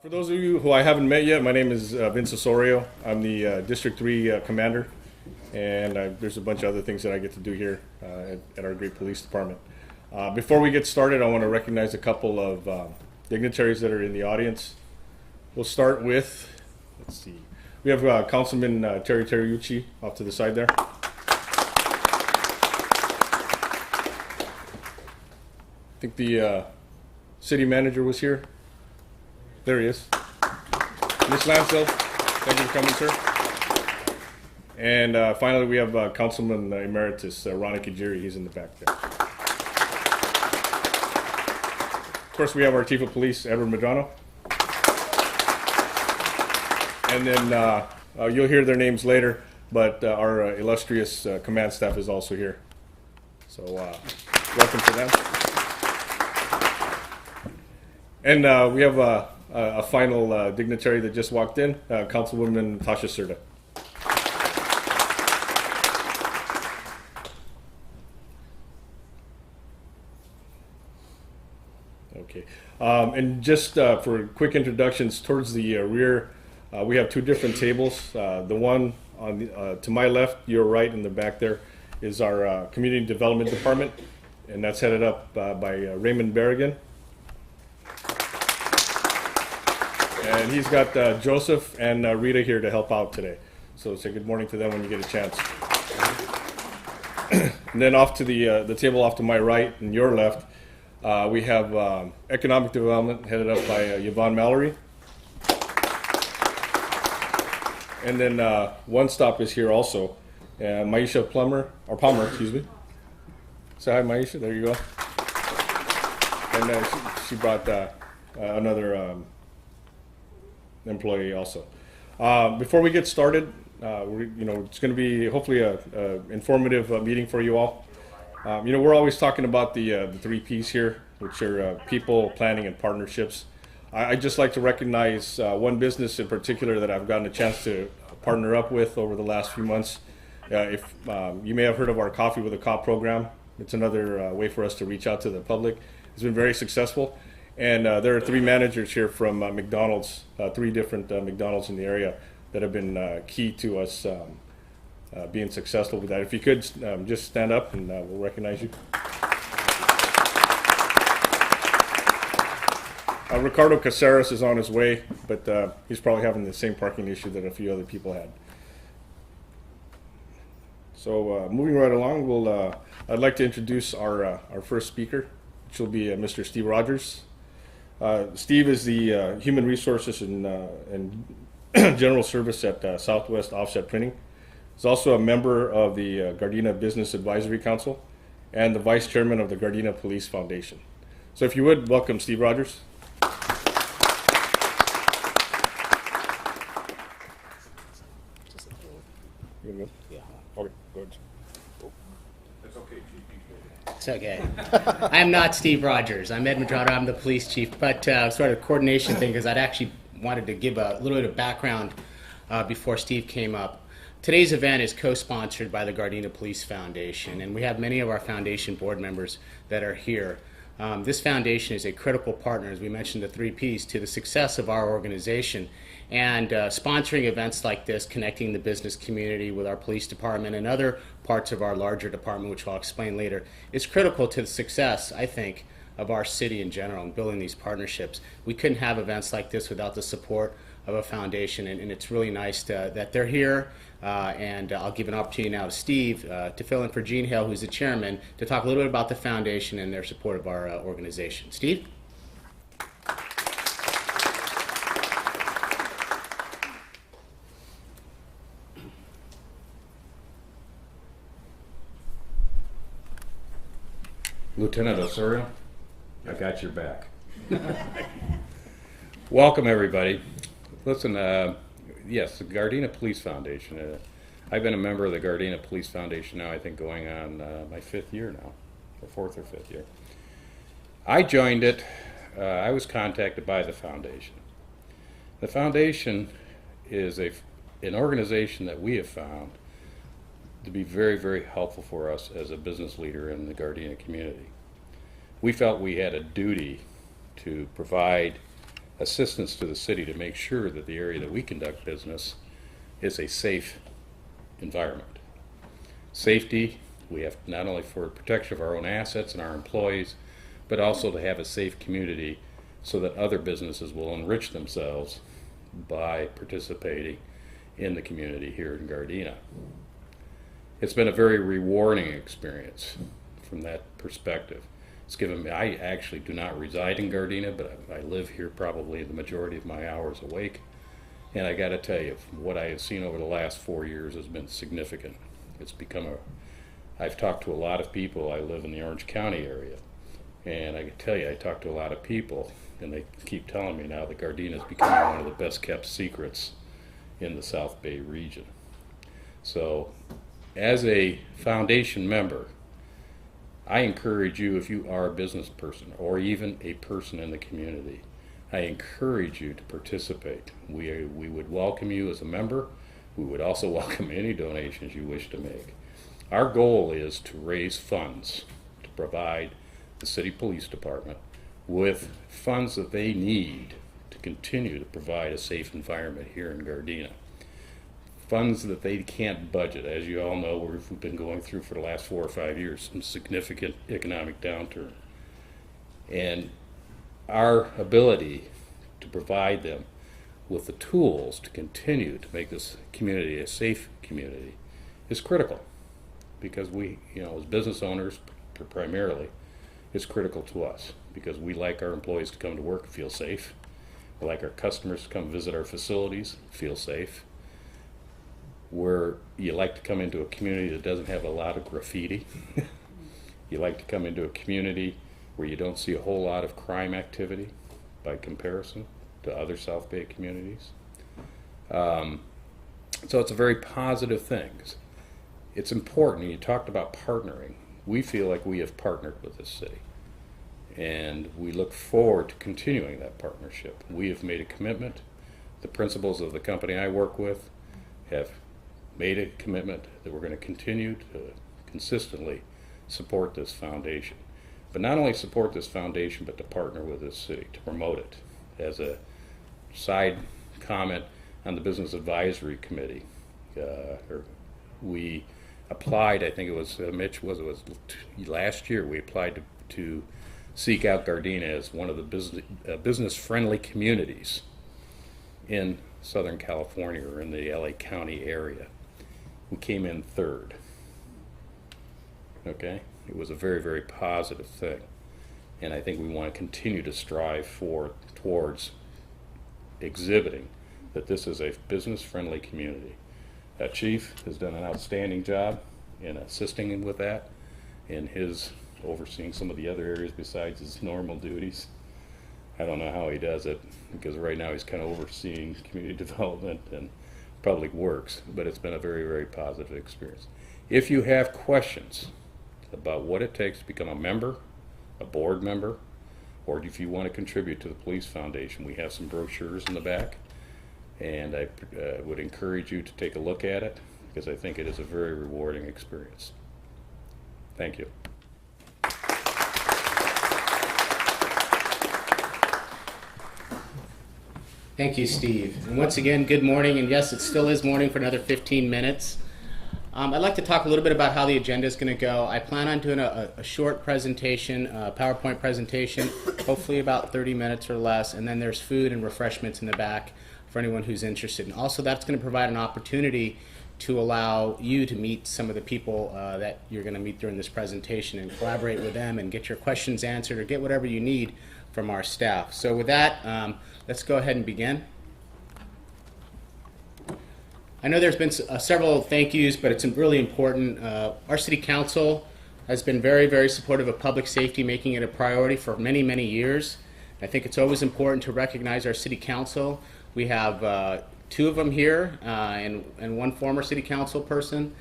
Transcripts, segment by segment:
For those of you who I haven't met yet, my name is Vince Osorio. I'm the District 3 Commander, and there's a bunch of other things that I get to do here at our great police department. Before we get started, I want to recognize a couple of dignitaries that are in the audience. We'll start with, let's see, we have Councilman Terry Terriucci off to the side there. I think the city manager was here. There he is. Ms. Lansdale, thank you for coming, sir. And finally, we have Councilman Emeritus Ronnie Kijiri. He's in the back there. Of course, we have our Chief of Police, Edward Medrano. And then you'll hear their names later, but our illustrious command staff is also here. So welcome to them. And we have a final dignitary that just walked in, Councilwoman Tasha Serta. Okay, and just for quick introductions, towards the rear, we have two different tables. The one on the, to my left, your right in the back there, is our Community Development Department, and that's headed up by Raymond Berrigan. And he's got Joseph and Rita here to help out today. So say good morning to them when you get a chance. And then off to the table off to my right and your left, we have Economic Development headed up by Yvonne Mallory. And then One Stop is here also. Maisha Palmer, excuse me. Say hi, Maisha. There you go. And she brought another employee also. Before we get started, it's going to be hopefully a informative meeting for you all. We're always talking about the three P's here, which are people, planning, and partnerships. I'd just like to recognize one business in particular that I've gotten a chance to partner up with over the last few months. If you may have heard of our Coffee with a Cop program, it's another way for us to reach out to the public. It's been very successful. And there are three managers here from McDonald's, three different McDonald's in the area that have been key to us being successful with that. If you could just stand up and we'll recognize you. Ricardo Caceres is on his way, but he's probably having the same parking issue that a few other people had. So moving right along, I'd like to introduce our first speaker, which will be Mr. Steve Rogers. Steve is the Human Resources and General Service at Southwest Offset Printing. He's also a member of the Gardena Business Advisory Council and the Vice Chairman of the Gardena Police Foundation. So if you would, welcome Steve Rogers. Yeah. Okay, good. It's okay. I'm not Steve Rogers. I'm Ed Medrano. I'm the police chief. But sort of coordination thing, because I'd actually wanted to give a little bit of background before Steve came up. Today's event is co-sponsored by the Gardena Police Foundation, and we have many of our foundation board members that are here. This foundation is a critical partner, as we mentioned, the three Ps, to the success of our organization. And sponsoring events like this, connecting the business community with our police department and other parts of our larger department, which I'll explain later, is critical to the success, I think, of our city in general and building these partnerships. We couldn't have events like this without the support of a foundation, and it's really nice that they're here. And I'll give an opportunity now to Steve to fill in for Gene Hale, who's the chairman, to talk a little bit about the foundation and their support of our organization. Steve? Lieutenant Osorio, I got your back. Welcome, everybody. Listen, yes, the Gardena Police Foundation. I've been a member of the Gardena Police Foundation now, I think going on my fifth year now, or fourth or fifth year. I joined it, I was contacted by the foundation. The foundation is an organization that we have found to be very, very helpful for us as a business leader in the Gardena community. We felt we had a duty to provide assistance to the city to make sure that the area that we conduct business is a safe environment. Safety, we have not only for protection of our own assets and our employees, but also to have a safe community so that other businesses will enrich themselves by participating in the community here in Gardena. It's been a very rewarding experience from that perspective. It's given me, I actually do not reside in Gardena, but I live here probably the majority of my hours awake. And I got to tell you, what I have seen over the last 4 years has been significant. It's become I've talked to a lot of people. I live in the Orange County area. And I can tell you, I talk to a lot of people, and they keep telling me now that Gardena is becoming one of the best kept secrets in the South Bay region. So, as a foundation member, I encourage you, if you are a business person or even a person in the community, I encourage you to participate. We would welcome you as a member. We would also welcome any donations you wish to make. Our goal is to raise funds to provide the city police department with funds that they need to continue to provide a safe environment here in Gardena. Funds that they can't budget. As you all know, we've been going through for the last 4 or 5 years some significant economic downturn. And our ability to provide them with the tools to continue to make this community a safe community is critical, because we, as business owners primarily, it's critical to us because we like our employees to come to work and feel safe. We like our customers to come visit our facilities, feel safe. Where you like to come into a community that doesn't have a lot of graffiti. You like to come into a community where you don't see a whole lot of crime activity by comparison to other South Bay communities. So it's a very positive thing. It's important. You talked about partnering. We feel like we have partnered with this city, and we look forward to continuing that partnership. We have made a commitment. The principals of the company I work with have made a commitment that we're going to continue to consistently support this foundation. But not only support this foundation, but to partner with this city, to promote it. As a side comment on the Business Advisory Committee, we applied, I think it was, Mitch, was last year, we applied to seek out Gardena as one of the business-friendly communities in Southern California or in the LA County area. We came in third. Okay? It was a very, very positive thing. And I think we want to continue to strive towards exhibiting that this is a business-friendly community. Chief has done an outstanding job in assisting him with that, and his overseeing some of the other areas besides his normal duties. I don't know how he does it, because right now he's kind of overseeing community development and public works, but it's been a very, very positive experience. If you have questions about what it takes to become a member, a board member, or if you want to contribute to the Police Foundation, we have some brochures in the back, and I would encourage you to take a look at it, because I think it is a very rewarding experience. Thank you. Thank you, Steve. And once again, good morning. And yes, it still is morning for another 15 minutes. I'd like to talk a little bit about how the agenda is going to go. I plan on doing a short presentation, a PowerPoint presentation, hopefully about 30 minutes or less. And then there's food and refreshments in the back for anyone who's interested. And also that's going to provide an opportunity to allow you to meet some of the people that you're going to meet during this presentation and collaborate with them and get your questions answered or get whatever you need from our staff. So with that, let's go ahead and begin. I know there's been several thank yous, but it's really important. Our City Council has been very, very supportive of public safety, making it a priority for many, many years. I think it's always important to recognize our City Council. We have 2 of them here and 1 former City Council person.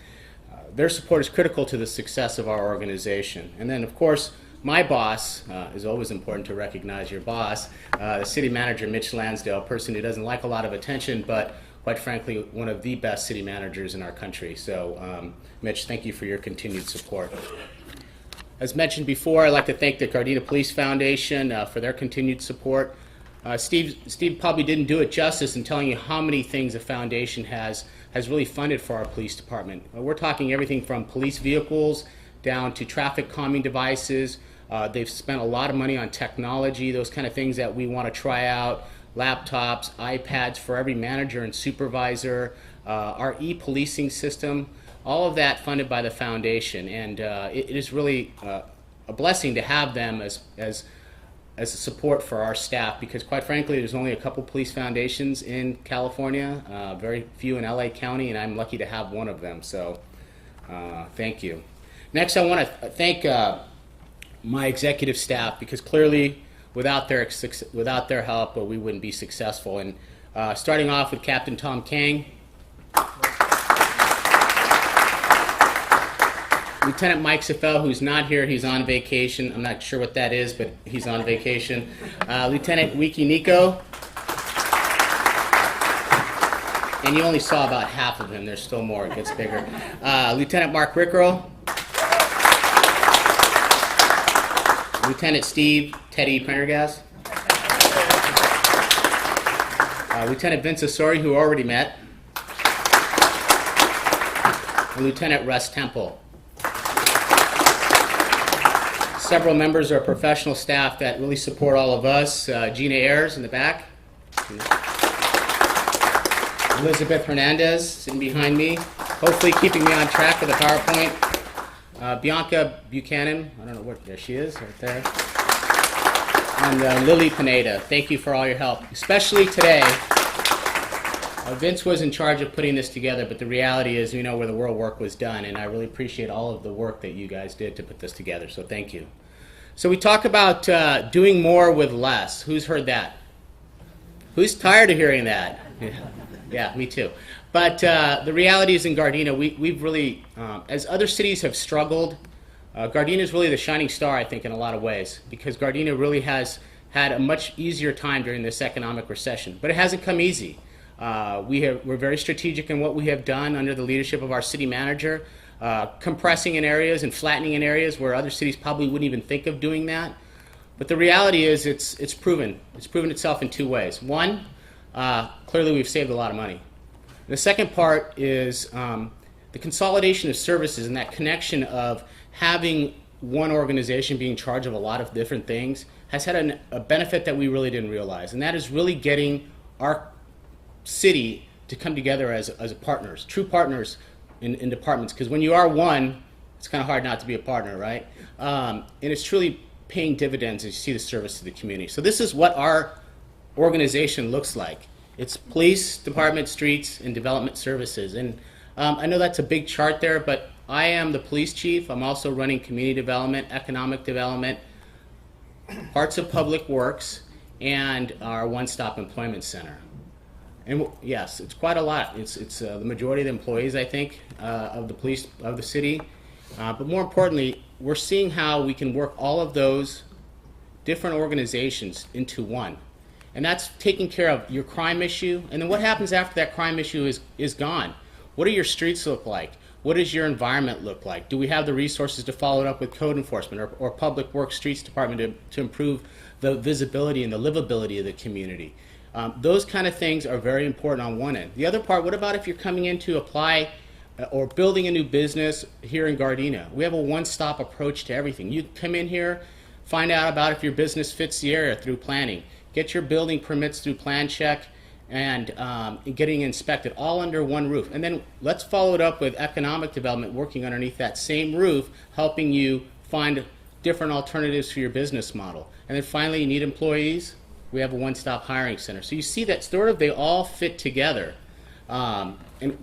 Their support is critical to the success of our organization. And then, of course, my boss is always important to recognize your boss, the City Manager, Mitch Lansdale, a person who doesn't like a lot of attention, but quite frankly, one of the best city managers in our country. So, Mitch, thank you for your continued support. As mentioned before, I'd like to thank the Gardena Police Foundation for their continued support. Steve probably didn't do it justice in telling you how many things the foundation has really funded for our police department. We're talking everything from police vehicles down to traffic calming devices. They've spent a lot of money on technology, those kind of things that we want to try out, laptops, iPads for every manager and supervisor, our e-policing system, all of that funded by the foundation. And it is really a blessing to have them as a support for our staff, because quite frankly there's only a couple police foundations in California, very few in LA County, and I'm lucky to have one of them, so thank you. Next, I want to thank my executive staff, because clearly without their help we wouldn't be successful. And starting off with Captain Tom Kang, Lieutenant Mike Safel, who's not here, he's on vacation. I'm not sure what that is, but he's on vacation. Lieutenant Wiki Nico. And you only saw about half of him. There's still more. It gets bigger. Lieutenant Mark Rickrell. Lieutenant Steve Teddy Prendergast. Lieutenant Vince Osorio, who already met. And Lieutenant Russ Temple. Several members of our professional staff that really support all of us. Gina Ayers in the back. Elizabeth Hernandez sitting behind me, hopefully keeping me on track with the PowerPoint. Bianca Buchanan, I don't know where, there she is, right there. And Lily Pineda, thank you for all your help, especially today. Vince was in charge of putting this together, but the reality is, where the world work was done, and I really appreciate all of the work that you guys did to put this together, so thank you. So we talk about doing more with less. Who's heard that? Who's tired of hearing that? Yeah, me too. But the reality is in Gardena, we've really, as other cities have struggled, Gardena is really the shining star, I think, in a lot of ways, because Gardena really has had a much easier time during this economic recession, but it hasn't come easy. We're very strategic in what we have done under the leadership of our city manager, compressing in areas and flattening in areas where other cities probably wouldn't even think of doing that. But the reality is it's proven itself in two ways. One, clearly we've saved a lot of money. The second part is the consolidation of services and that connection of having one organization being in charge of a lot of different things has had a benefit that we really didn't realize, and that is really getting our city to come together as partners, true partners in departments, because when you are one, it's kind of hard not to be a partner, right? And it's truly paying dividends as you see the service to the community. So this is what our organization looks like. It's police, department, streets, and development services. And I know that's a big chart there, but I am the police chief. I'm also running community development, economic development, parts of public works, and our one-stop employment center. And yes, it's quite a lot. It's the majority of the employees, I think, of the police of the city. But more importantly, we're seeing how we can work all of those different organizations into one. And that's taking care of your crime issue. And then what happens after that crime issue is gone? What do your streets look like? What does your environment look like? Do we have the resources to follow it up with code enforcement or public works streets department to improve the visibility and the livability of the community? Those kind of things are very important on one end. The other part, what about if you're coming in to apply or building a new business here in Gardena? We have a one-stop approach to everything. You come in here, find out about if your business fits the area through planning, get your building permits through plan check, and getting inspected all under one roof. And then let's follow it up with economic development working underneath that same roof, helping you find different alternatives for your business model. And then finally, you need employees. We have a one-stop hiring center. So you see that sort of they all fit together. And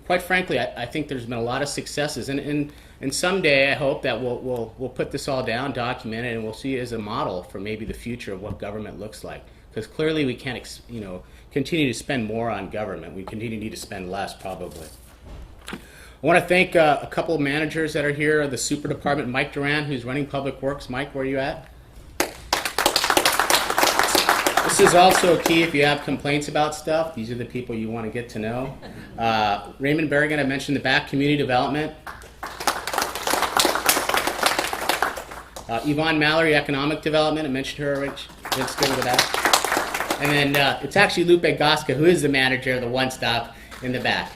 quite frankly, I think there's been a lot of successes. And someday I hope that we'll put this all down, document it, and we'll see it as a model for maybe the future of what government looks like. Because clearly we can't continue to spend more on government. We continue to need to spend less probably. I want to thank a couple of managers that are here. The super department, Mike Duran, who's running public works. Mike, where are you at? This is also key if you have complaints about stuff. These are the people you want to get to know. Raymond Berrigan, I mentioned the back, community development. Yvonne Mallory, economic development. I mentioned her already. Let's go with that. And then it's actually Lupe Gasca, who is the manager of the One Stop in the back.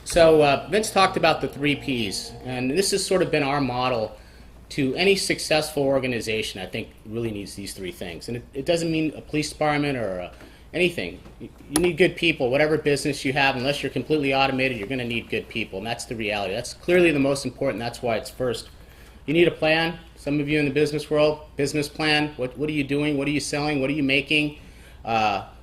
So Vince talked about the 3 Ps, and this has sort of been our model to any successful organization. I think really needs these 3 things. And it doesn't mean a police department or anything. You need good people. Whatever business you have, unless you're completely automated, you're going to need good people, and that's the reality. That's clearly the most important. That's why it's first. You need a plan. Some of you in the business world, business plan. What are you doing? What are you selling? What are you making?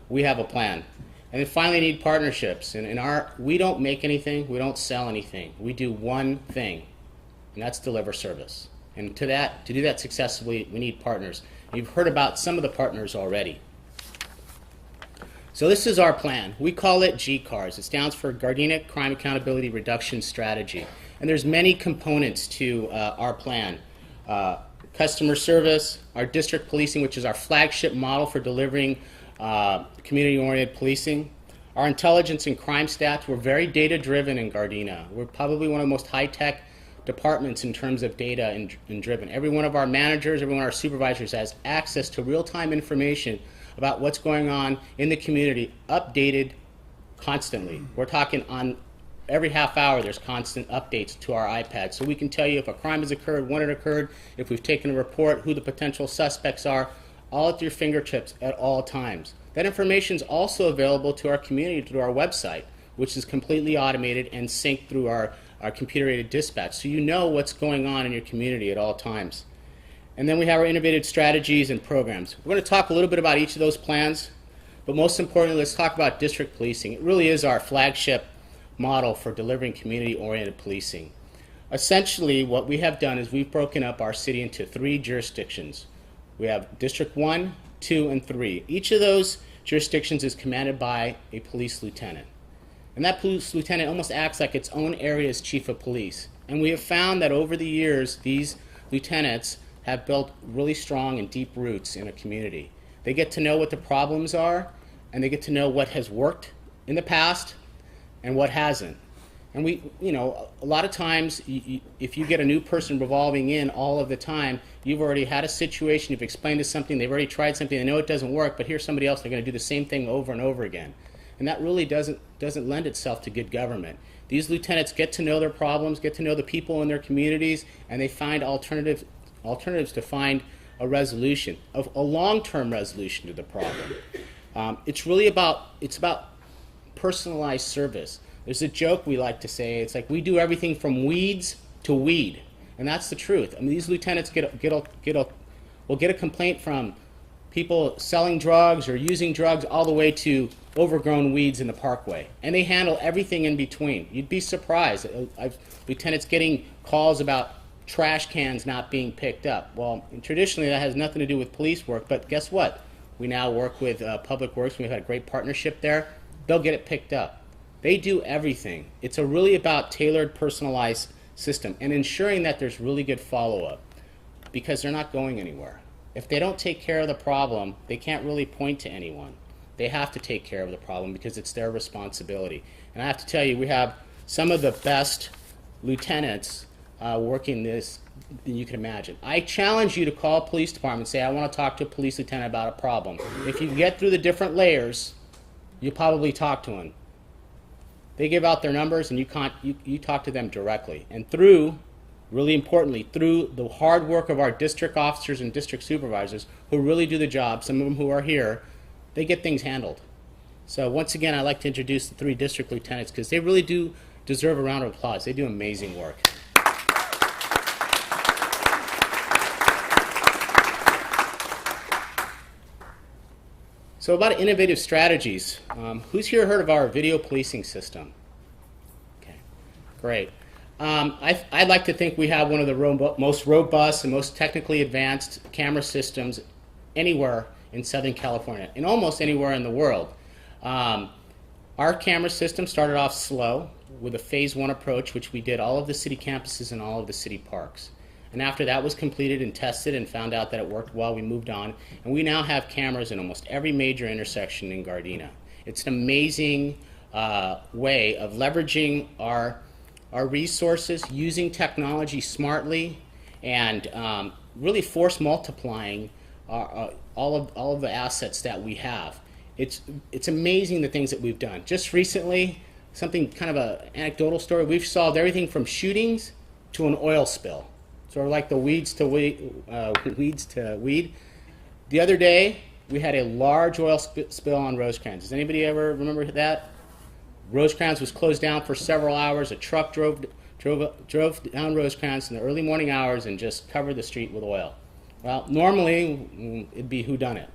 We have a plan. And then finally, you need partnerships. And we don't make anything. We don't sell anything. We do one thing, and that's deliver service. And to do that successfully, we need partners. You've heard about some of the partners already. So this is our plan. We call it GCARS. It stands for Gardena Crime Accountability Reduction Strategy. And there's many components to our plan. Customer service, our district policing, which is our flagship model for delivering community-oriented policing. Our intelligence and crime stats, we're very data-driven in Gardena. We're probably one of the most high-tech departments in terms of data and driven. Every one of our managers, every one of our supervisors has access to real-time information about what's going on in the community, updated constantly. We're talking on every half hour there's constant updates to our iPad, so we can tell you if a crime has occurred, when it occurred, if we've taken a report, who the potential suspects are, all at your fingertips at all times. That information is also available to our community through our website, which is completely automated and synced through our computer-aided dispatch, so you know what's going on in your community at all times. And then we have our innovative strategies and programs. We're going to talk a little bit about each of those plans, but most importantly, let's talk about district policing. It really is our flagship model for delivering community-oriented policing. Essentially, what we have done is we've broken up our city into 3 jurisdictions. We have District 1, 2, and 3. Each of those jurisdictions is commanded by a police lieutenant. And that police lieutenant almost acts like its own area's chief of police. And we have found that over the years, these lieutenants have built really strong and deep roots in a community. They get to know what the problems are, and they get to know what has worked in the past and what hasn't. And a lot of times, if you get a new person revolving in all of the time, you've already had a situation, you've explained to something, they've already tried something, they know it doesn't work, but here's somebody else, they're going to do the same thing over and over again. And that really doesn't lend itself to good government. These lieutenants get to know their problems, get to know the people in their communities, and they find alternatives to find a resolution, a long-term resolution to the problem. It's about personalized service. There's a joke we like to say. It's like we do everything from weeds to weed, and that's the truth. I mean, these lieutenants will get a complaint from people selling drugs or using drugs all the way to overgrown weeds in the parkway, and they handle everything in between. You'd be surprised. I've lieutenants getting calls about trash cans not being picked up. Well, traditionally that has nothing to do with police work, but guess what? We now work with Public Works. We've had a great partnership there. They'll get it picked up. They do everything. It's really about tailored, personalized system and ensuring that there's really good follow-up, because they're not going anywhere. If they don't take care of the problem, they can't really point to anyone. They have to take care of the problem because it's their responsibility. And I have to tell you, we have some of the best lieutenants working this than you can imagine. I challenge you to call a police department and say, I want to talk to a police lieutenant about a problem. If you get through the different layers, you probably talk to them. They give out their numbers and you talk to them directly. And really importantly, through the hard work of our district officers and district supervisors who really do the job, some of them who are here, they get things handled. So once again, I'd like to introduce the 3 district lieutenants because they really do deserve a round of applause. They do amazing work. So about innovative strategies. Who's here heard of our video policing system? Okay, great. I'd like to think we have one of the most robust and most technically advanced camera systems anywhere in Southern California, and almost anywhere in the world. Our camera system started off slow with a phase 1 approach, which we did all of the city campuses and all of the city parks. And after that was completed and tested and found out that it worked well, we moved on. And we now have cameras in almost every major intersection in Gardena. It's an amazing way of leveraging our resources, using technology smartly, and really force multiplying all of the assets that we have. It's amazing the things that we've done. Just recently, something kind of an anecdotal story. We've solved everything from shootings to an oil spill. Sort of like the weeds to weed. The other day, we had a large oil spill on Rosecrans. Does anybody ever remember that? Rosecrans was closed down for several hours. A truck drove down Rosecrans in the early morning hours and just covered the street with oil. Well, normally, it'd be whodunit.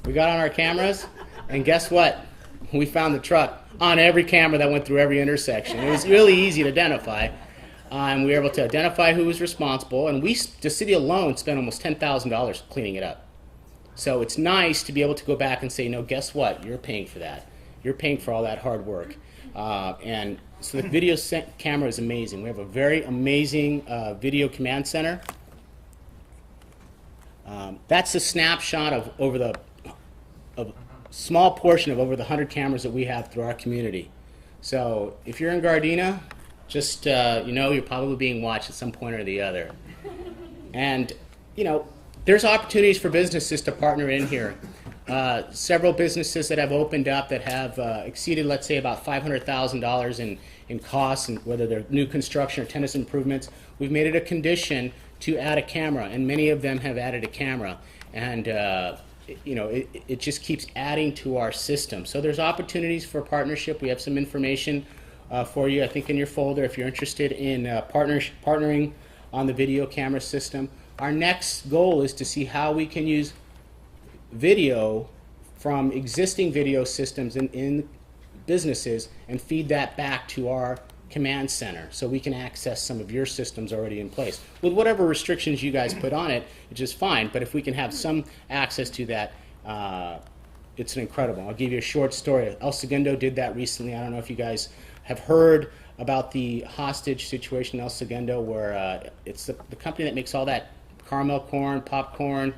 We got on our cameras, and guess what? We found the truck on every camera that went through every intersection. It was really easy to identify. And we were able to identify who was responsible, and the city alone spent almost $10,000 cleaning it up. So it's nice to be able to go back and say, no, guess what? You're paying for that. You're paying for all that hard work. And so the video camera is amazing. We have a very amazing video command center. That's a snapshot of a small portion of over the 100 cameras that we have through our community. So if you're in Gardena, just you're probably being watched at some point or the other. And there's opportunities for businesses to partner in here. Several businesses that have opened up that have exceeded, let's say, about $500,000 in costs, and whether they're new construction or tenant improvements, we've made it a condition to add a camera, and many of them have added a camera. And it just keeps adding to our system. So there's opportunities for partnership. We have some information for you, I think, in your folder if you're interested in partnering on the video camera system. Our next goal is to see how we can use video from existing video systems in businesses and feed that back to our command center so we can access some of your systems already in place. With whatever restrictions you guys put on it, which is fine, but if we can have some access to that, it's incredible. I'll give you a short story. El Segundo did that recently. I don't know if you guys have heard about the hostage situation in El Segundo, where it's the company that makes all that caramel corn, popcorn.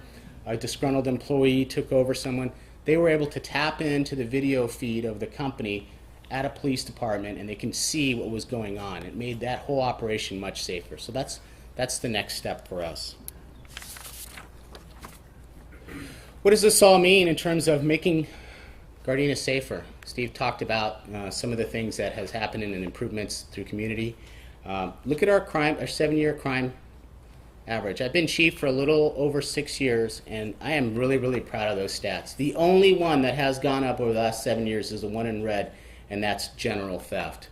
A disgruntled employee took over someone. They were able to tap into the video feed of the company at a police department, and they can see what was going on. It made that whole operation much safer. So that's the next step for us. What does this all mean in terms of making Gardena safer? Steve talked about some of the things that has happened and improvements through community. Look at our 7-year crime average. I've been chief for a little over 6 years, and I am really, really proud of those stats. The only one that has gone up over the last 7 years is the one in red, and that's general theft.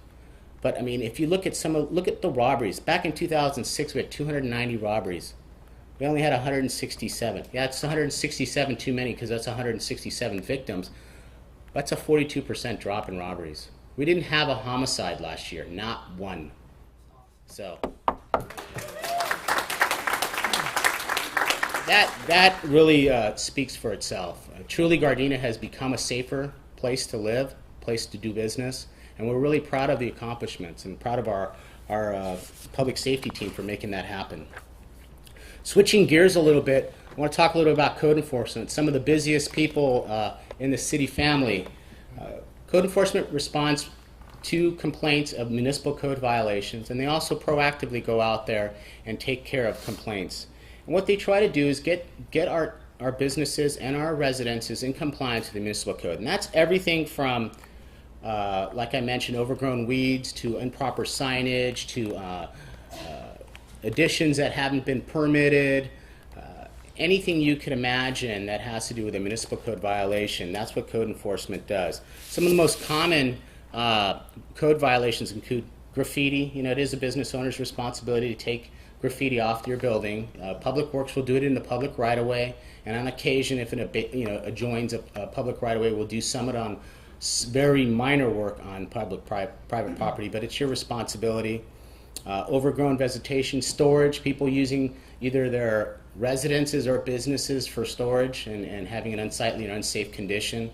But I mean, if you look at the robberies. Back in 2006, we had 290 robberies. We only had 167. Yeah, it's 167 too many because that's 167 victims. That's a 42% drop in robberies. We didn't have a homicide last year, not one. So that really speaks for itself. Truly, Gardena has become a safer place to live, place to do business, and we're really proud of the accomplishments and proud of our public safety team for making that happen. Switching gears a little bit, I want to talk a little bit about code enforcement. Some of the busiest people in the city family. Code enforcement responds to complaints of municipal code violations, and they also proactively go out there and take care of complaints. And what they try to do is get our businesses and our residences in compliance with the municipal code. And that's everything from, like I mentioned, overgrown weeds to improper signage to additions that haven't been permitted, anything you could imagine that has to do with a municipal code violation. That's what code enforcement does. Some of the most common code violations include graffiti. It is a business owner's responsibility to take graffiti off your building. Public Works will do it in the public right-of-way, and on occasion, if it adjoins a public right-of-way, we'll do some on very minor work on private property, but it's your responsibility. Overgrown vegetation, storage, people using either their residences or businesses for storage and having an unsightly or unsafe condition.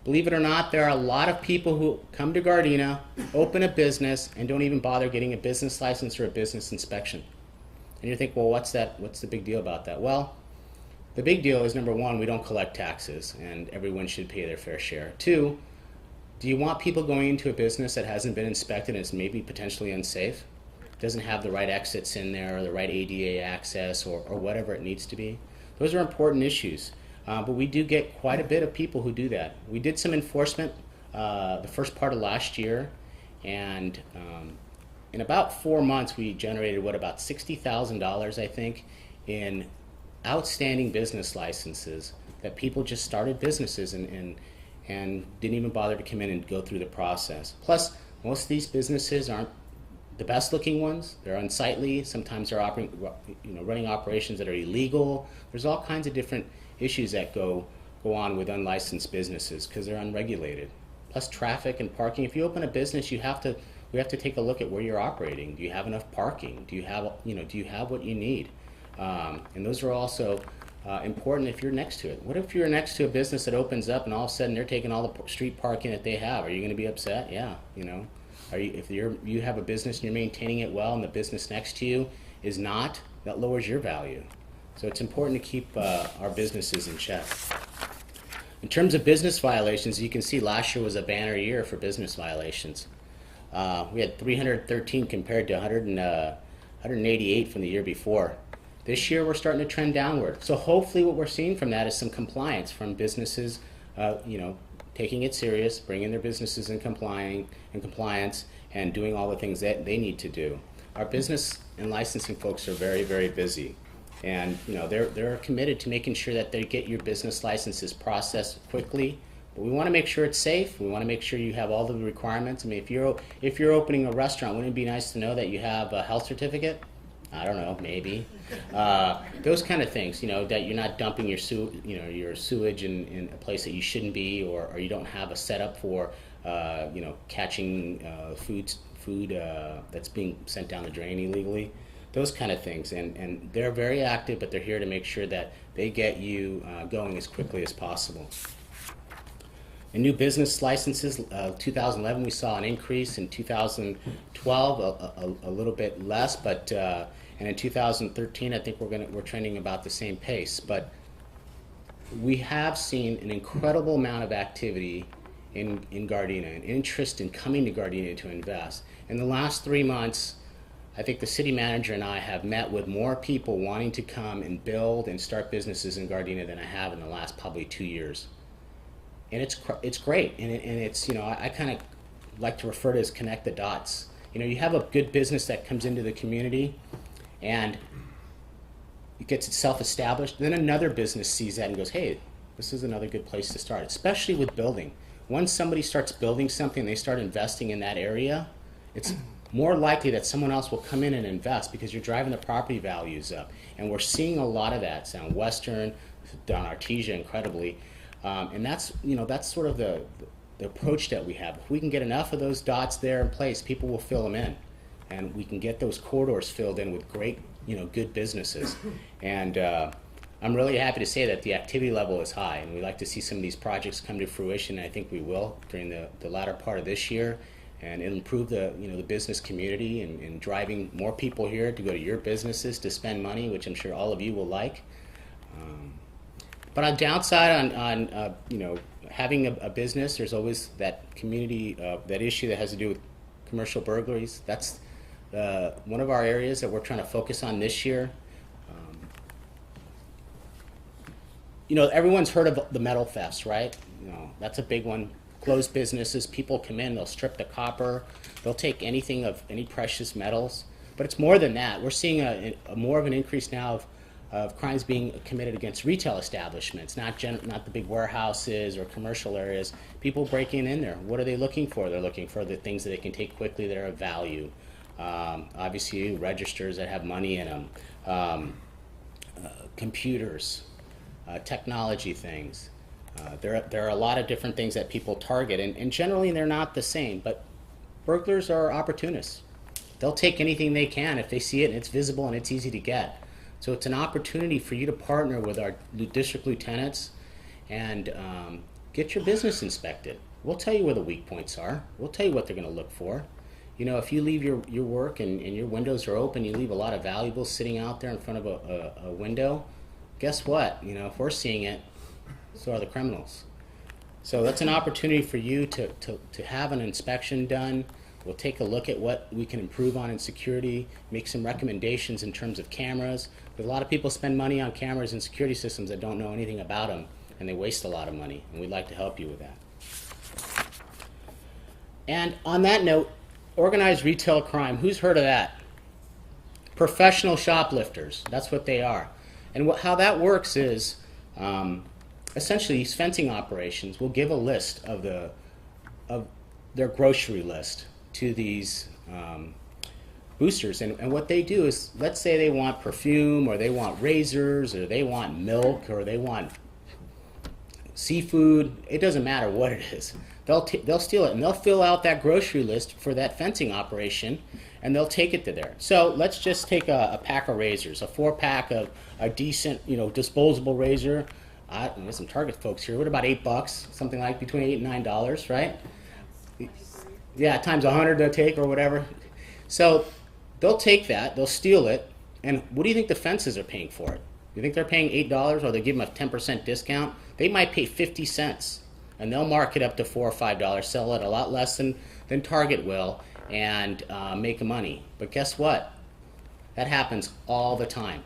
Believe it or not, there are a lot of people who come to Gardena, open a business, and don't even bother getting a business license or a business inspection. And you think, well, what's the big deal about that? Well, the big deal is, number one, we don't collect taxes, and everyone should pay their fair share. Two, do you want people going into a business that hasn't been inspected and is maybe potentially unsafe? Doesn't have the right exits in there or the right ADA access or whatever it needs to be? Those are important issues. But we do get quite a bit of people who do that. We did some enforcement the first part of last year, and in about 4 months we generated about $60,000, I think, in outstanding business licenses that people just started businesses and didn't even bother to come in and go through the process. Plus, most of these businesses aren't the best looking ones. They're unsightly. Sometimes they're running operations that are illegal. There's all kinds of different issues that go on with unlicensed businesses because they're unregulated. Plus traffic and parking. If you open a business, we have to take a look at where you're operating. Do you have enough parking? Do you have what you need? And those are also important if you're next to it. What if you're next to a business that opens up and all of a sudden they're taking all the street parking that they have? Are you going to be upset? Yeah, If you have a business and you're maintaining it well and the business next to you is not, that lowers your value. So it's important to keep our businesses in check. In terms of business violations, you can see last year was a banner year for business violations. We had 313 compared to 188 from the year before. This year we're starting to trend downward. So hopefully what we're seeing from that is some compliance from businesses, taking it serious, bringing their businesses in compliance, and doing all the things that they need to do. Our business and licensing folks are very, very busy, and they're committed to making sure that they get your business licenses processed quickly. But we want to make sure it's safe. We want to make sure you have all the requirements. I mean, if you're opening a restaurant, wouldn't it be nice to know that you have a health certificate? I don't know, maybe. Those kind of things, that you're not dumping your sewage in a place that you shouldn't be, or you don't have a setup for, catching food that's being sent down the drain illegally. Those kind of things, and they're very active, but they're here to make sure that they get you going as quickly as possible. In new business licenses, 2011 we saw an increase. In 2012 a little bit less, but and in 2013 I think we're trending about the same pace. But we have seen an incredible amount of activity in Gardena, and interest in coming to Gardena to invest. In the last 3 months, I think the city manager and I have met with more people wanting to come and build and start businesses in Gardena than I have in the last probably 2 years. And it's great, and it's I kind of like to refer to it as connect the dots. You have a good business that comes into the community, and it gets itself established. Then another business sees that and goes, "Hey, this is another good place to start." Especially with building. Once somebody starts building something, and they start investing in that area, it's more likely that someone else will come in and invest because you're driving the property values up. And we're seeing a lot of that. Sound Western, down Artesia, incredibly. And that's sort of the approach that we have. If we can get enough of those dots there in place, people will fill them in, and we can get those corridors filled in with great, good businesses. And I'm really happy to say that the activity level is high, and we like to see some of these projects come to fruition. And I think we will during the latter part of this year, and it'll improve the the business community and driving more people here to go to your businesses to spend money, which I'm sure all of you will like. But on downside, on having a business, there's always that community, that issue that has to do with commercial burglaries. That's one of our areas that we're trying to focus on this year. Everyone's heard of the metal thefts, right? That's a big one. Closed businesses, people come in, they'll strip the copper, they'll take anything of any precious metals. But it's more than that. We're seeing a more of an increase now of crimes being committed against retail establishments, not the big warehouses or commercial areas. People breaking in there. What are they looking for? They're looking for the things that they can take quickly that are of value. Obviously, registers that have money in them, computers, technology things. There are a lot of different things that people target, and generally they're not the same. But burglars are opportunists. They'll take anything they can if they see it and it's visible and it's easy to get. So it's an opportunity for you to partner with our district lieutenants and get your business inspected. We'll tell you where the weak points are. We'll tell you what they're going to look for. If you leave your work and your windows are open, you leave a lot of valuables sitting out there in front of a window, guess what? If we're seeing it, so are the criminals. So that's an opportunity for you to have an inspection done. We'll take a look at what we can improve on in security, make some recommendations in terms of cameras. But a lot of people spend money on cameras and security systems that don't know anything about them, and they waste a lot of money, and we'd like to help you with that. And on that note, organized retail crime, who's heard of that? Professional shoplifters, that's what they are. And how that works is, essentially these fencing operations will give a list of their grocery list to these boosters. And what they do is, let's say they want perfume, or they want razors, or they want milk, or they want seafood. It doesn't matter what it is. They'll steal it, and they'll fill out that grocery list for that fencing operation, and they'll take it to there. So let's just take a pack of razors, a 4-pack of a decent, disposable razor. There's some Target folks here. What about $8? Something like between $8 and $9, right? Yeah, times 100 they'll take, or whatever. So they'll take that, they'll steal it, and what do you think the fences are paying for it? You think they're paying $8, or they give them a 10% discount? They might pay 50 cents, and they'll mark it up to $4 or $5, sell it a lot less than Target will, and make money. But guess what? That happens all the time.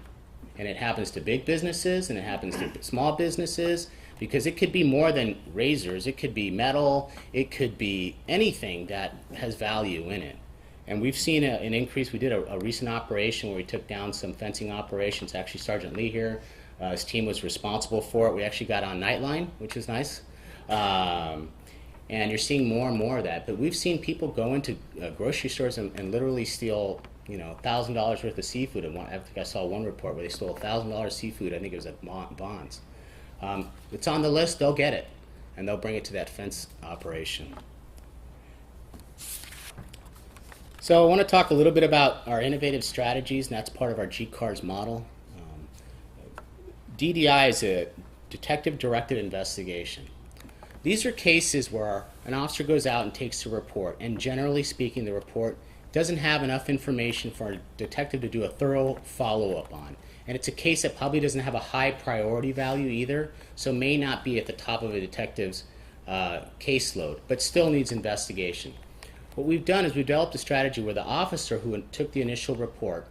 And it happens to big businesses, and it happens to small businesses, because it could be more than razors. It could be metal. It could be anything that has value in it. And we've seen an increase. We did a recent operation where we took down some fencing operations. Actually, Sergeant Lee here, his team was responsible for it. We actually got on Nightline, which is nice. And you're seeing more and more of that. But we've seen people go into grocery stores and literally steal, $1,000 worth of seafood. And I think I saw one report where they stole $1,000 seafood. I think it was at Bonds. It's on the list. They'll get it, and they'll bring it to that fence operation. So I want to talk a little bit about our innovative strategies, and that's part of our GCARS model. DDI is a detective-directed investigation. These are cases where an officer goes out and takes a report, and generally speaking, the report doesn't have enough information for a detective to do a thorough follow-up on. And it's a case that probably doesn't have a high priority value either, so may not be at the top of a detective's caseload, but still needs investigation. What we've done is we've developed a strategy where the officer who took the initial report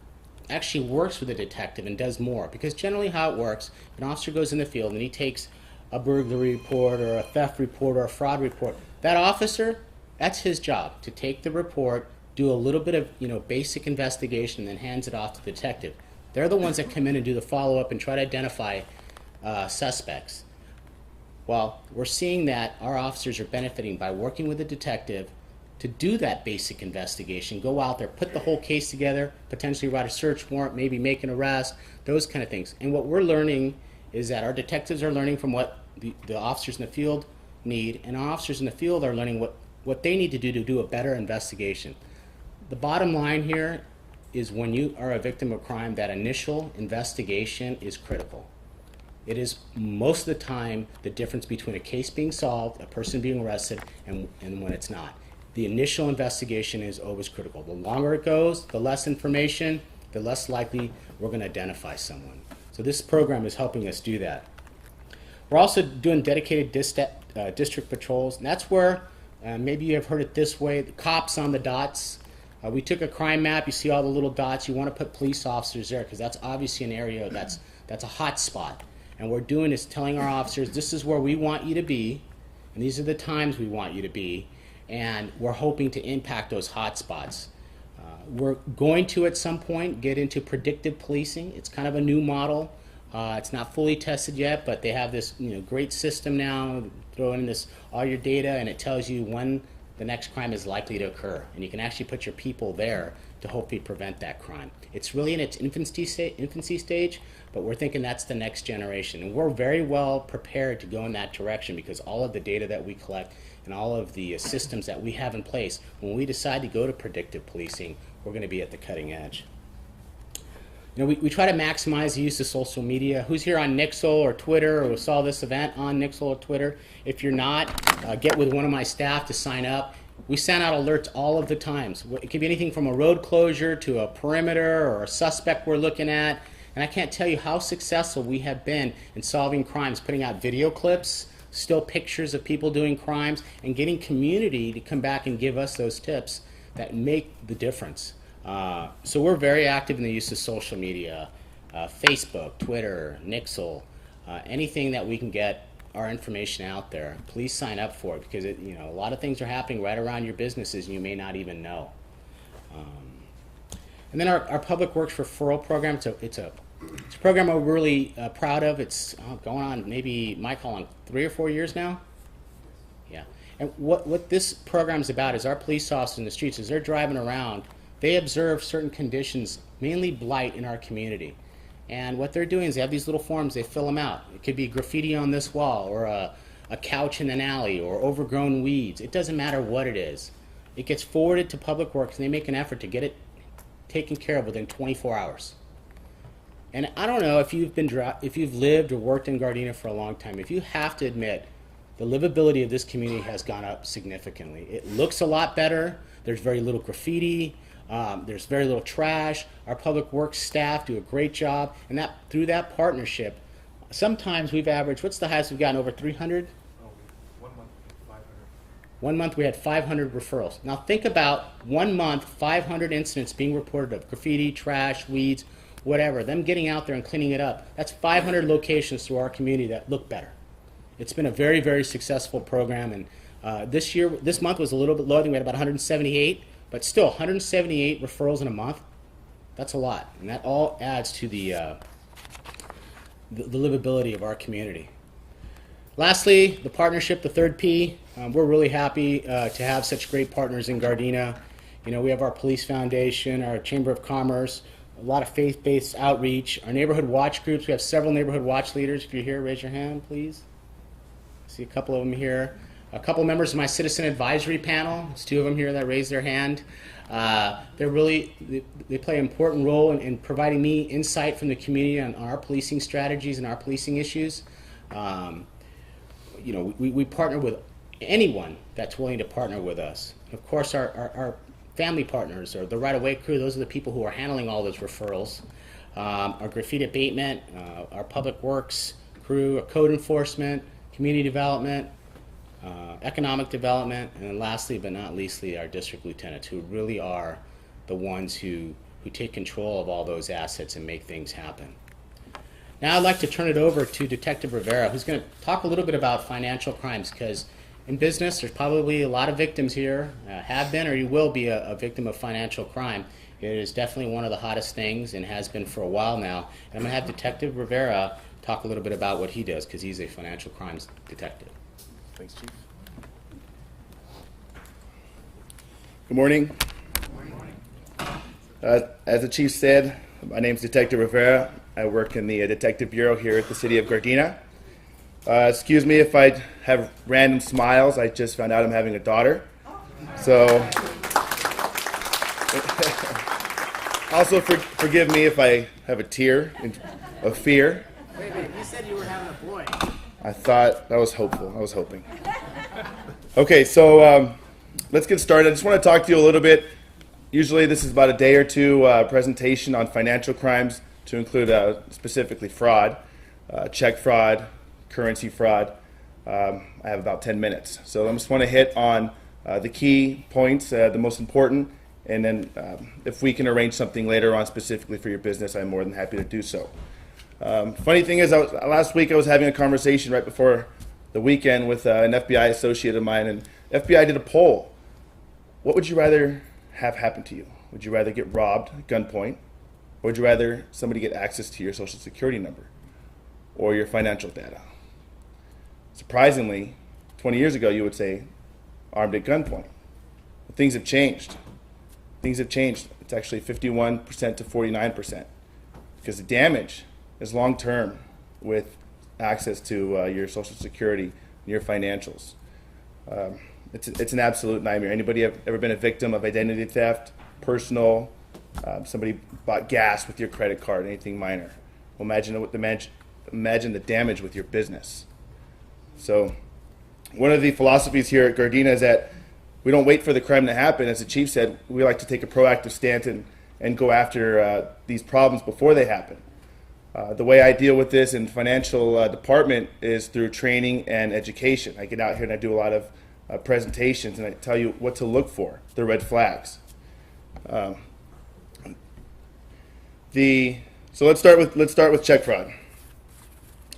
actually works with the detective and does more. Because generally how it works, an officer goes in the field and he takes a burglary report or a theft report or a fraud report. That officer, that's his job, to take the report, do a little bit of basic investigation, and then hands it off to the detective. They're the ones that come in and do the follow-up and try to identify suspects. Well, we're seeing that our officers are benefiting by working with the detective to do that basic investigation, go out there, put the whole case together, potentially write a search warrant, maybe make an arrest, those kind of things. And what we're learning is that our detectives are learning from what the officers in the field need, and our officers in the field are learning what they need to do a better investigation. The bottom line here is when you are a victim of crime, that initial investigation is critical. It is most of the time the difference between a case being solved, a person being arrested, and when it's not. The initial investigation is always critical. The longer it goes, the less information, the less likely we're going to identify someone. So this program is helping us do that. We're also doing dedicated district patrols, and that's where, maybe you have heard it this way, the cops on the dots. We took a crime map, you see all the little dots, you want to put police officers there because that's obviously an area that's a hot spot. And what we're doing is telling our officers, this is where we want you to be, and these are the times we want you to be, and we're hoping to impact those hot spots. We're going to, at some point, get into predictive policing. It's kind of a new model. It's not fully tested yet, but they have this great system now. Throw in all your data, and it tells you when the next crime is likely to occur. And you can actually put your people there to hopefully prevent that crime. It's really in its infancy stage, but we're thinking that's the next generation. And we're very well prepared to go in that direction because all of the data that we collect and all of the systems that we have in place, when we decide to go to predictive policing, we're going to be at the cutting edge. We try to maximize the use of social media. Who's here on Nixle or Twitter or saw this event on Nixle or Twitter? If you're not, get with one of my staff to sign up. We send out alerts all of the times. It could be anything from a road closure to a perimeter or a suspect we're looking at. And I can't tell you how successful we have been in solving crimes, putting out video clips, still pictures of people doing crimes, and getting community to come back and give us those tips that make the difference. So we're very active in the use of social media, Facebook, Twitter, Nixle, anything that we can get our information out there. Please sign up for it, because a lot of things are happening right around your businesses and you may not even know. And then our Public Works referral program, it's a program we're really proud of. It's going on maybe, Michael, on 3 or 4 years now? Yeah. And what this program's about is our police officers in the streets, as they're driving around, they observe certain conditions, mainly blight in our community. And what they're doing is they have these little forms, they fill them out. It could be graffiti on this wall, or a couch in an alley, or overgrown weeds. It doesn't matter what it is. It gets forwarded to Public Works, and they make an effort to get it taken care of within 24 hours. And I don't know if you've lived or worked in Gardena for a long time, if you have to admit the livability of this community has gone up significantly. It looks a lot better. There's very little graffiti. There's very little trash. Our Public Works staff do a great job, and through that partnership, sometimes we've averaged, what's the highest we've gotten, over 300? 1 month we had 500 referrals. Now think about 1 month, 500 incidents being reported of graffiti, trash, weeds, whatever, them getting out there and cleaning it up. That's 500 locations through our community that look better. It's been a very, very successful program, and this month was a little bit low. I think we had about 178, but still 178 referrals in a month. That's a lot, and that all adds to the livability of our community. Lastly, the partnership, the third P. We're really happy to have such great partners in Gardena. We have our Police Foundation, our Chamber of Commerce, a lot of faith-based outreach, our neighborhood watch groups. We have several neighborhood watch leaders. If you're here, raise your hand, please. I see a couple of them here. A couple members of my citizen advisory panel. There's 2 of them here that raised their hand. They play an important role in providing me insight from the community on our policing strategies and our policing issues. We partner with anyone that's willing to partner with us. Of course, our family partners, or the right-of-way crew, those are the people who are handling all those referrals. Our graffiti abatement, our Public Works crew, our code enforcement, community development, economic development, and then lastly but not leastly, our district lieutenants, who really are the ones who take control of all those assets and make things happen. Now I'd like to turn it over to Detective Rivera, who's going to talk a little bit about financial crimes, because in business there's probably a lot of victims here, have been or you will be a victim of financial crime. It is definitely one of the hottest things and has been for a while now. And I'm going to have Detective Rivera talk a little bit about what he does, because he's a financial crimes detective. Thanks, Chief. Good morning. As the Chief said, my name is Detective Rivera. I work in the Detective Bureau here at the City of Gardena. Excuse me if I have random smiles. I just found out I'm having a daughter. So, also forgive me if I have a tear of fear. Wait, you said you were having a boy. I thought that was hopeful. I was hoping. Okay, so let's get started. I just want to talk to you a little bit. Usually this is about a day or two presentation on financial crimes, to include specifically fraud, check fraud, currency fraud. I have about 10 minutes. So I just want to hit on the key points, the most important, and then if we can arrange something later on specifically for your business, I'm more than happy to do so. Funny thing is, last week I was having a conversation right before the weekend with an FBI associate of mine, and FBI did a poll. What would you rather have happen to you? Would you rather get robbed at gunpoint, or would you rather somebody get access to your social security number or your financial data? Surprisingly, 20 years ago you would say armed at gunpoint. But things have changed. Things have changed. It's actually 51% to 49%, because the damage is long-term with access to your social security and your financials. It's an absolute nightmare. Anybody ever been a victim of identity theft, personal, somebody bought gas with your credit card, anything minor? Well, imagine the damage with your business. So one of the philosophies here at Gardena is that we don't wait for the crime to happen. As the Chief said, we like to take a proactive stance and go after these problems before they happen. The way I deal with this in financial department is through training and education. I get out here and I do a lot of presentations, and I tell you what to look for, the red flags. So let's start with check fraud.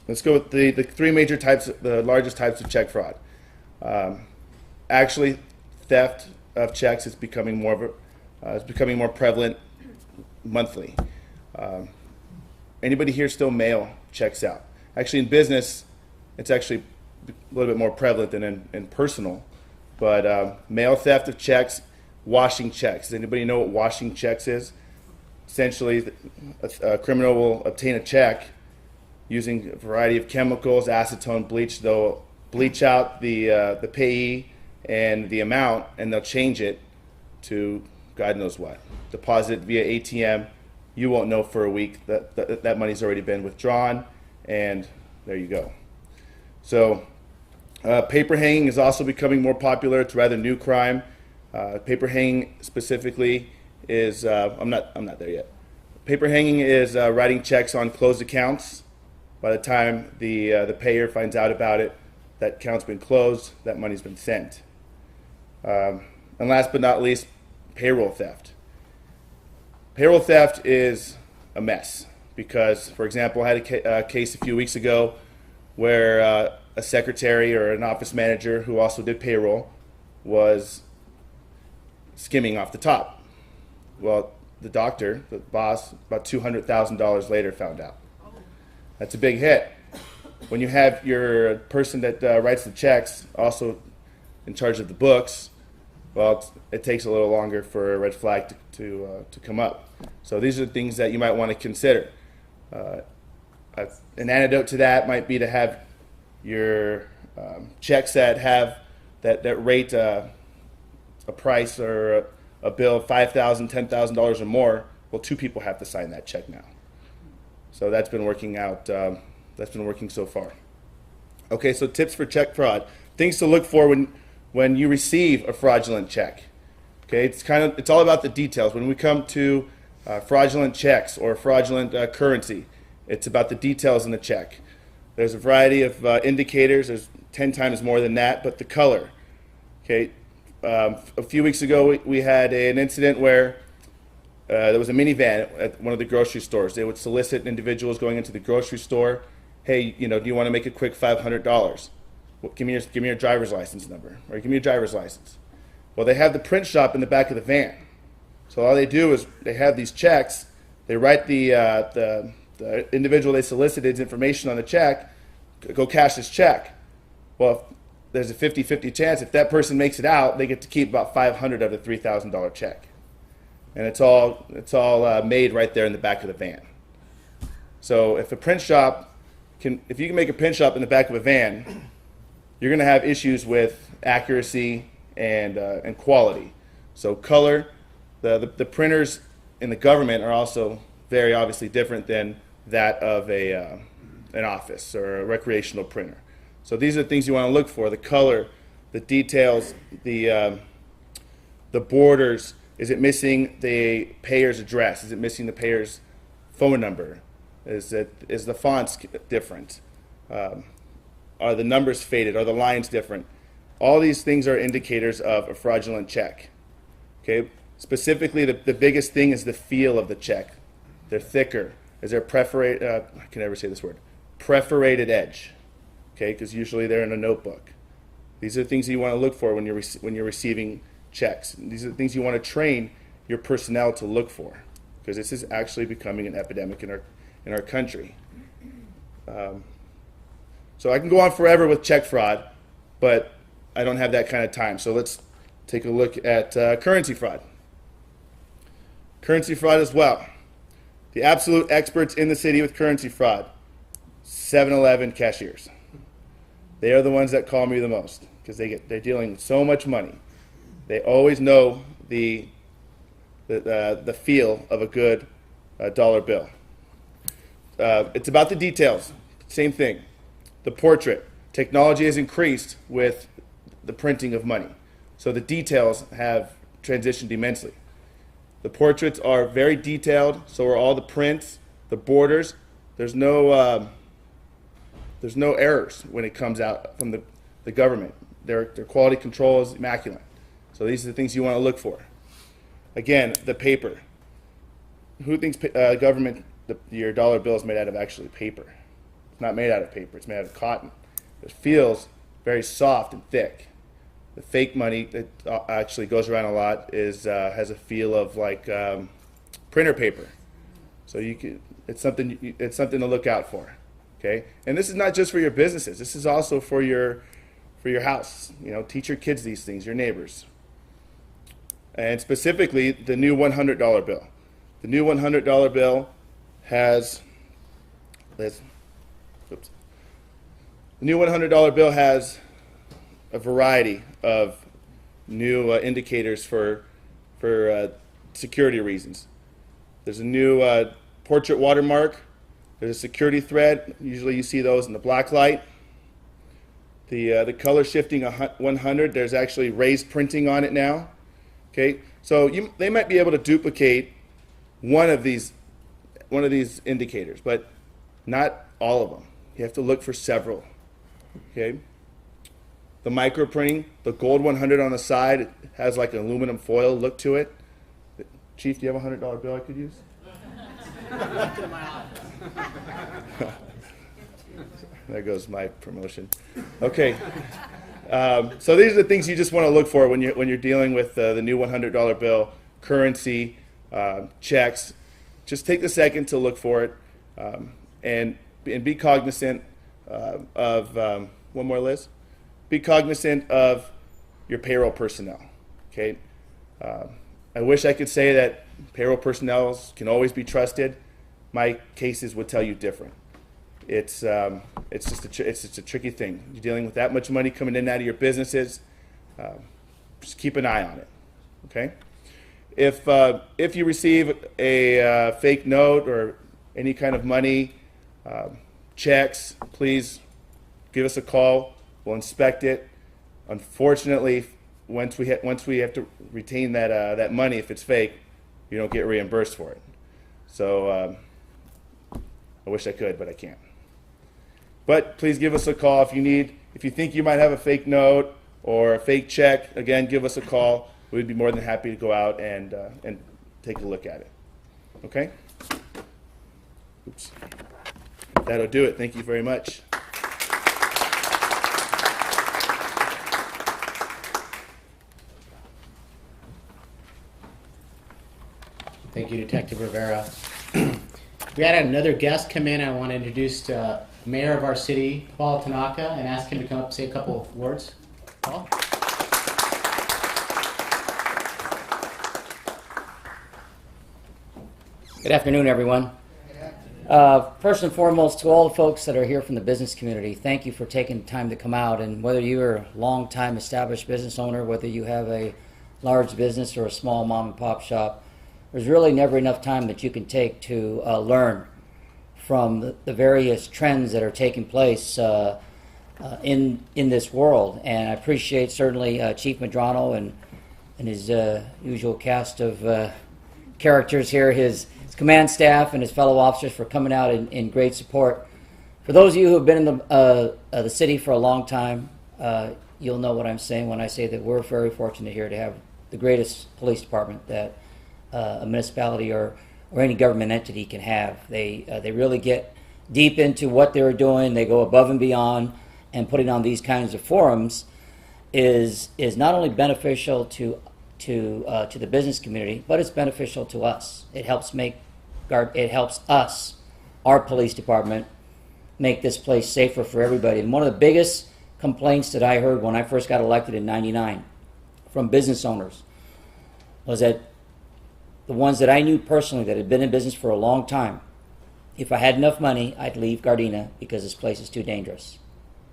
Let's go with the three major types, the largest types of check fraud. Actually, theft of checks is becoming more prevalent monthly. Anybody here still mail checks out? Actually, in business, it's actually a little bit more prevalent than in personal. But mail theft of checks, washing checks. Does anybody know what washing checks is? Essentially, a criminal will obtain a check using a variety of chemicals, acetone, bleach. They'll bleach out the payee and the amount, and they'll change it to God knows what. Deposit it via ATM. You won't know for a week that money's already been withdrawn, and there you go. So paper hanging is also becoming more popular. It's a rather new crime. Paper hanging specifically is I'm not there yet. Paper hanging is writing checks on closed accounts. By the time the payer finds out about it, that account's been closed, that money's been sent. And last but not least, payroll theft. Payroll theft is a mess because, for example, I had a case a few weeks ago where a secretary or an office manager who also did payroll was skimming off the top. Well, the doctor, the boss, about $200,000 later found out. That's a big hit. When you have your person that writes the checks also in charge of the books, well, it takes a little longer for a red flag to come up. So these are the things that you might want to consider. An antidote to that might be to have your checks that have that rate a price or a bill of $5,000, $10,000 or more. Well, two people have to sign that check now. So that's been working out. That's been working so far. Okay, so tips for check fraud. Things to look for when you receive a fraudulent check. Okay, it's all about the details. When we come to fraudulent checks or fraudulent currency, it's about the details in the check. There's a variety of indicators. There's 10 times more than that, but the color. Okay, a few weeks ago we had an incident where there was a minivan at one of the grocery stores. They would solicit individuals going into the grocery store. Hey, do you want to make a quick $500? Well, give me your driver's license number, or give me your driver's license. Well, they have the print shop in the back of the van. So all they do is they have these checks. They write the individual they solicited's information on the check. Go cash this check. Well, there's a 50-50 chance if that person makes it out, they get to keep about $500 of the $3,000 check, and it's all made right there in the back of the van. So if if you can make a print shop in the back of a van, you're going to have issues with accuracy and quality. So color, the printers in the government are also very obviously different than that of an office or a recreational printer. So these are the things you want to look for: the color, the details, the borders. Is it missing the payer's address? Is it missing the payer's phone number? Is the fonts different? Are the numbers faded? Are the lines different? All these things are indicators of a fraudulent check. Okay. Specifically, the biggest thing is the feel of the check. They're thicker. Is there perforated? I can never say this word. Perforated edge. Okay, because usually they're in a notebook. These are the things you want to look for when you're receiving checks. These are the things you want to train your personnel to look for, because this is actually becoming an epidemic in our country. So I can go on forever with check fraud, but I don't have that kind of time. So let's take a look at currency fraud. Currency fraud as well. The absolute experts in the city with currency fraud: 7-Eleven cashiers. They are the ones that call me the most because they're dealing with so much money. They always know the feel of a good dollar bill. It's about the details. Same thing. The portrait. Technology has increased with the printing of money, so the details have transitioned immensely. The portraits are very detailed, so are all the prints, the borders. There's no errors when it comes out from the government. their quality control is immaculate. So these are the things you want to look for. Again, the paper. Who thinks government, your dollar bill is made out of actually paper? It's not made out of paper. It's made out of cotton. It feels very soft and thick. The fake money that actually goes around a lot is has a feel of like printer paper. So it's something to look out for. Okay, and this is not just for your businesses. This is also for your house. You know, teach your kids these things, your neighbors. And specifically, the new $100 bill. The new $100 bill has this. Oops. The new $100 bill has a variety of new indicators for security reasons. There's a new portrait watermark. There's a security thread. Usually you see those in the black light. The color shifting 100, there's actually raised printing on it now. Okay, so they might be able to duplicate one of these indicators, but not all of them. You have to look for several. Okay. The micro printing, the gold 100 on the side, it has like an aluminum foil look to it. Chief, do you have a $100 bill I could use? There goes my promotion. Okay. So these are the things you just want to look for when you're dealing with the new $100 bill, currency, checks. Just take the second to look for it, and be cognizant of one more, Liz. Be cognizant of your payroll personnel. Okay. I wish I could say that payroll personnel can always be trusted. My cases would tell you different. It's just a tricky thing. You're dealing with that much money coming in and out of your businesses. Just keep an eye on it. Okay. If you receive a fake note or any kind of money, checks, please give us a call. We'll inspect it. Unfortunately, once we have to retain that money, if it's fake, you don't get reimbursed for it. So I wish I could, but I can't. But please give us a call if you think you might have a fake note or a fake check. Again, give us a call. We'd be more than happy to go out and take a look at it. Okay? Oops. That'll do it. Thank you very much. Thank you, Detective Rivera. We had another guest come in. I want to introduce Mayor of our city, Paul Tanaka, and ask him to come up and say a couple of words. Paul? Good afternoon, everyone. First and foremost, to all the folks that are here from the business community, thank you for taking time to come out. And whether you're a long-time established business owner, whether you have a large business or a small mom-and-pop shop, there's really never enough time that you can take to learn from the various trends that are taking place in this world. And I appreciate certainly Chief Medrano and his usual cast of characters here, his command staff and his fellow officers for coming out in great support. For those of you who have been in the city for a long time, you'll know what I'm saying when I say that we're very fortunate here to have the greatest police department that a municipality or any government entity can have. They really get deep into what they're doing. They go above and beyond, and putting on these kinds of forums is not only beneficial to the business community, but it's beneficial to us. It helps us, our police department, make this place safer for everybody. And one of the biggest complaints that I heard when I first got elected in '99 from business owners was that the ones that I knew personally that had been in business for a long time, if I had enough money, I'd leave Gardena because this place is too dangerous.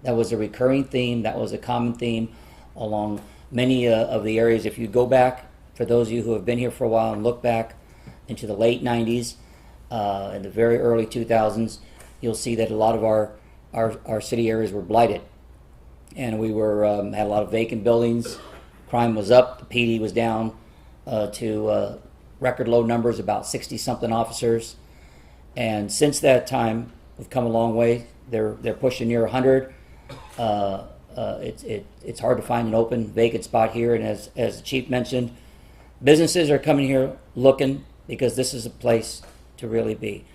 That was a recurring theme. That was a common theme along many of the areas. If you go back, for those of you who have been here for a while and look back into the late 90s and the very early 2000s, you'll see that a lot of our city areas were blighted. And we had a lot of vacant buildings. Crime was up. The PD was down to record low numbers, about 60-something officers. And since that time, we've come a long way. They're pushing near 100. It's hard to find an open vacant spot here, and as the chief mentioned, businesses are coming here looking because this is a place to really be.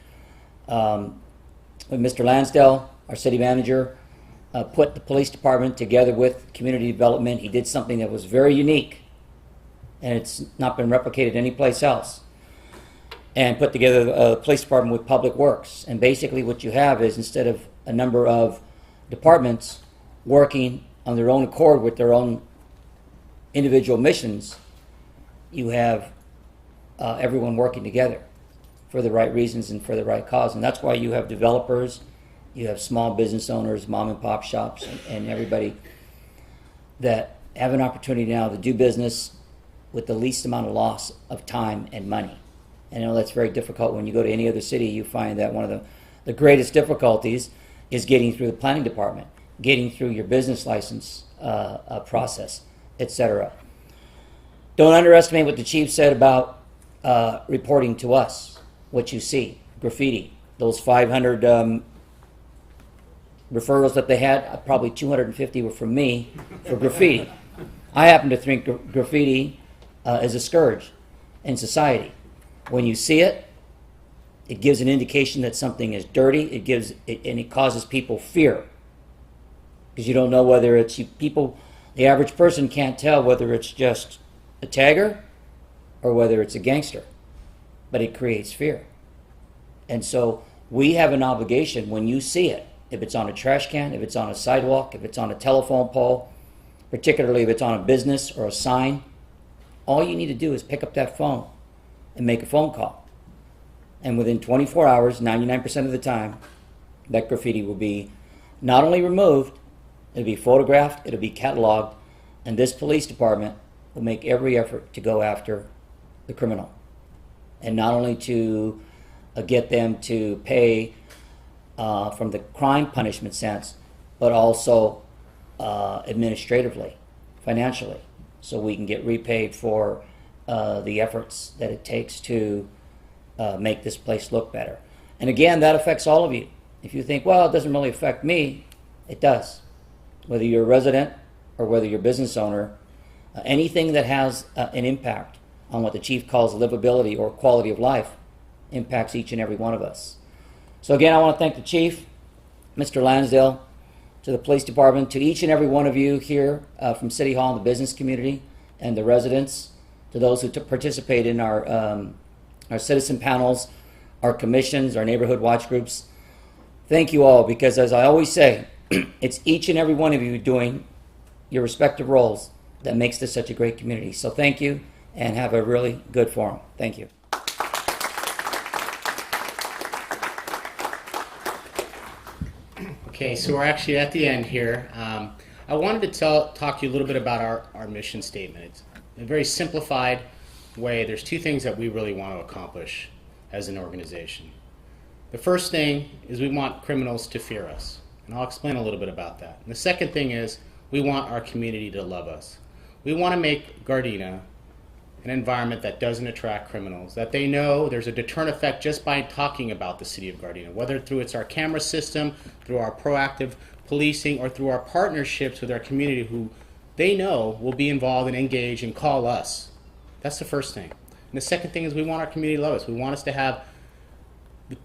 Mr. Lansdale, our city manager, put the police department together with community development. He did something that was very unique, and it's not been replicated anyplace else, and put together a police department with public works. And basically what you have is, instead of a number of departments working on their own accord with their own individual missions, you have everyone working together for the right reasons and for the right cause. And that's why you have developers, you have small business owners, mom and pop shops, and everybody that have an opportunity now to do business with the least amount of loss of time and money. And I know that's very difficult. When you go to any other city, you find that one of the greatest difficulties is getting through the planning department, getting through your business license process, etc. Don't underestimate what the chief said about reporting to us what you see. Graffiti, those 500 referrals that they had, probably 250 were from me for graffiti. I happen to think graffiti is a scourge in society. When you see it, it gives an indication that something is dirty. And it causes people fear, because you don't know whether it's people. The average person can't tell whether it's just a tagger or whether it's a gangster, but it creates fear. And so we have an obligation, when you see it, if it's on a trash can, if it's on a sidewalk, if it's on a telephone pole, particularly if it's on a business or a sign, all you need to do is pick up that phone and make a phone call. And within 24 hours, 99% of the time, that graffiti will be not only removed, it'll be photographed, it'll be cataloged, and this police department will make every effort to go after the criminal. And not only to get them to pay from the crime punishment sense, but also administratively, financially, so we can get repaid for the efforts that it takes to make this place look better. And again, that affects all of you. If you think, well, it doesn't really affect me, it does. Whether you're a resident or whether you're a business owner, anything that has an impact on what the chief calls livability or quality of life impacts each and every one of us. So again, I want to thank the chief, Mr. Lansdale, to the police department, to each and every one of you here from City Hall and the business community and the residents, to those who participate in our citizen panels, our commissions, our neighborhood watch groups. Thank you all, because as I always say, it's each and every one of you doing your respective roles that makes this such a great community. So thank you, and have a really good forum. Thank you. Okay, so we're actually at the end here. I wanted to talk to you a little bit about our mission statement. It's in a very simplified way. There's two things that we really want to accomplish as an organization. The first thing is we want criminals to fear us, and I'll explain a little bit about that. And the second thing is we want our community to love us. We want to make Gardena an environment that doesn't attract criminals, that they know there's a deterrent effect just by talking about the city of Gardena, whether through our camera system, through our proactive policing, or through our partnerships with our community who they know will be involved and engage and call us. That's the first thing. And the second thing is we want our community to love us. We want us to have the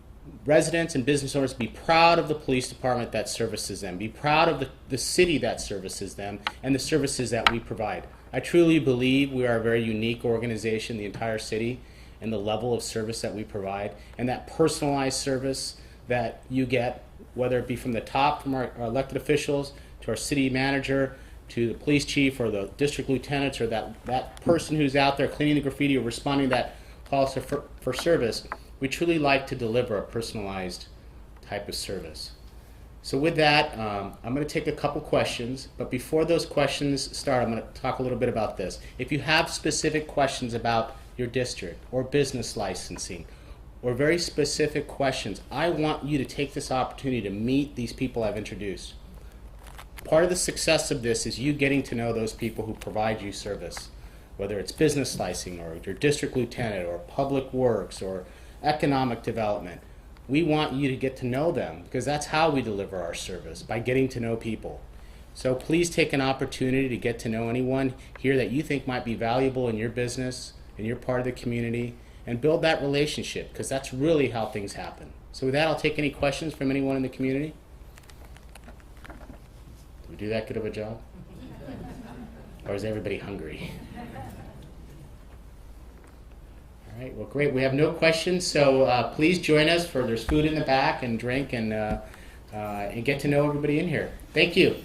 residents and business owners be proud of the police department that services them, be proud of the city that services them, and the services that we provide. I truly believe we are a very unique organization, the entire city, and the level of service that we provide, and that personalized service that you get, whether it be from the top, from our elected officials, to our city manager, to the police chief, or the district lieutenants, or that person who's out there cleaning the graffiti or responding to that calls for service. We truly like to deliver a personalized type of service. So with that, I'm going to take a couple questions, but before those questions start, I'm going to talk a little bit about this. If you have specific questions about your district or business licensing or very specific questions, I want you to take this opportunity to meet these people I've introduced. Part of the success of this is you getting to know those people who provide you service, whether it's business licensing or your district lieutenant or public works or economic development. We want you to get to know them, because that's how we deliver our service, by getting to know people. So please take an opportunity to get to know anyone here that you think might be valuable in your business, in your part of the community, and build that relationship, because that's really how things happen. So with that, I'll take any questions from anyone in the community. Did we do that good of a job? Or is everybody hungry? All right, well, great. We have no questions, so please join us there's food in the back and drink and get to know everybody in here. Thank you.